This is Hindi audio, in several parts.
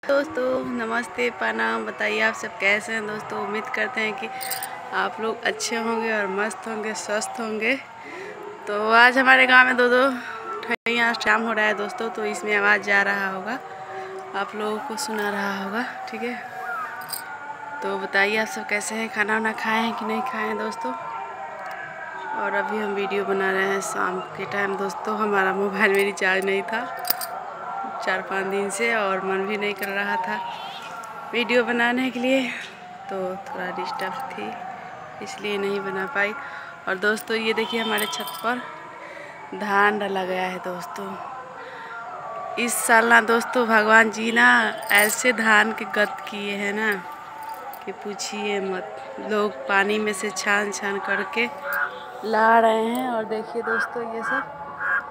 दोस्तों नमस्ते प्रणाम। बताइए आप सब कैसे हैं दोस्तों। उम्मीद करते हैं कि आप लोग अच्छे होंगे और मस्त होंगे, स्वस्थ होंगे। तो आज हमारे गांव में दो ठैया शाम हो रहा है दोस्तों, तो इसमें आवाज़ जा रहा होगा, आप लोगों को सुना रहा होगा, ठीक है। तो बताइए आप सब कैसे हैं, खाना वाना खाए हैं कि नहीं खाए हैं दोस्तों। और अभी हम वीडियो बना रहे हैं शाम के टाइम दोस्तों। हमारा मोबाइल में रिचार्ज नहीं था 4-5 दिन से और मन भी नहीं कर रहा था वीडियो बनाने के लिए, तो थोड़ा डिस्टर्ब थी इसलिए नहीं बना पाई। और दोस्तों ये देखिए हमारे छत पर धान डाला गया है दोस्तों। इस साल ना दोस्तों भगवान जी ना ऐसे धान के गत किए हैं ना कि पूछिए मत। लोग पानी में से छान छान करके ला रहे हैं। और देखिए दोस्तों ये सब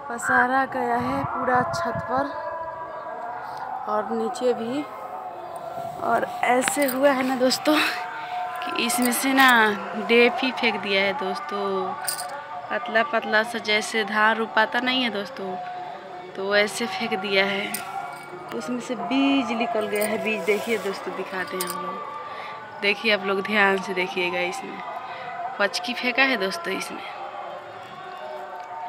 पसारा गया है पूरा छत पर और नीचे भी। और ऐसे हुआ है ना दोस्तों कि इसमें से ना डेप ही फेंक दिया है दोस्तों, पतला पतला सा, जैसे धान रुपाता नहीं है दोस्तों, तो ऐसे फेंक दिया है। उसमें से बीज निकल गया है। बीज देखिए दोस्तों, दिखाते हैं हम लोग, देखिए आप लोग ध्यान से देखिएगा। इसमें पचकी फेंका है दोस्तों। इसमें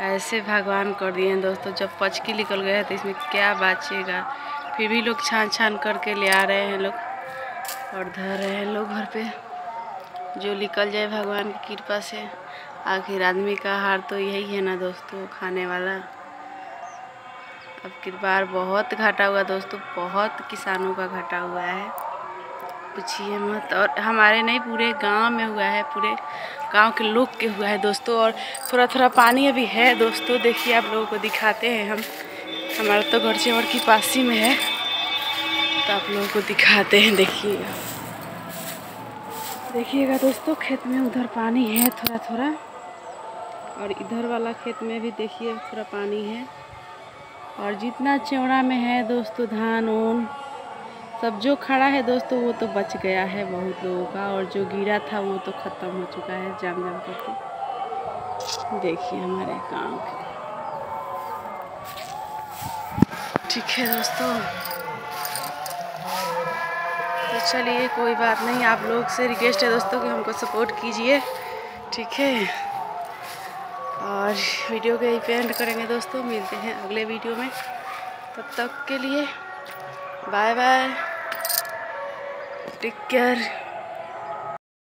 ऐसे भगवान कर दिए हैं दोस्तों। जब पचकी निकल गया है तो इसमें क्या बाचेगा। फिर भी लोग छान छान करके ले आ रहे हैं लोग और धर रहे हैं लोग घर पे, जो निकल जाए भगवान की कृपा से। आखिर आदमी का हार तो यही है ना दोस्तों, खाने वाला। अब की बार बहुत घाटा हुआ दोस्तों, बहुत किसानों का घाटा हुआ है, पूछिए मत। और हमारे नहीं, पूरे गांव में हुआ है, पूरे गांव के लोग के हुआ है दोस्तों। और थोड़ा थोड़ा पानी अभी है दोस्तों, देखिए आप लोगों को दिखाते हैं हम। हमारा तो घर से और की पास ही में है, तो आप लोगों को दिखाते हैं। देखिएगा दोस्तों, खेत में उधर पानी है थोड़ा थोड़ा, और इधर वाला खेत में भी देखिए थोड़ा पानी है। और जितना चौड़ा में है दोस्तों धान ऊन सब जो खड़ा है दोस्तों, वो तो बच गया है बहुत लोगों का, और जो गिरा था वो तो ख़त्म हो चुका है जाम जाम करके। देखिए हमारे गांव के, ठीक है दोस्तों। तो चलिए कोई बात नहीं, आप लोग से रिक्वेस्ट है दोस्तों कि हमको सपोर्ट कीजिए, ठीक है। और वीडियो को यहीं पे एंड करेंगे दोस्तों। मिलते हैं अगले वीडियो में, तब तक के लिए बाय बाय, टेक केयर।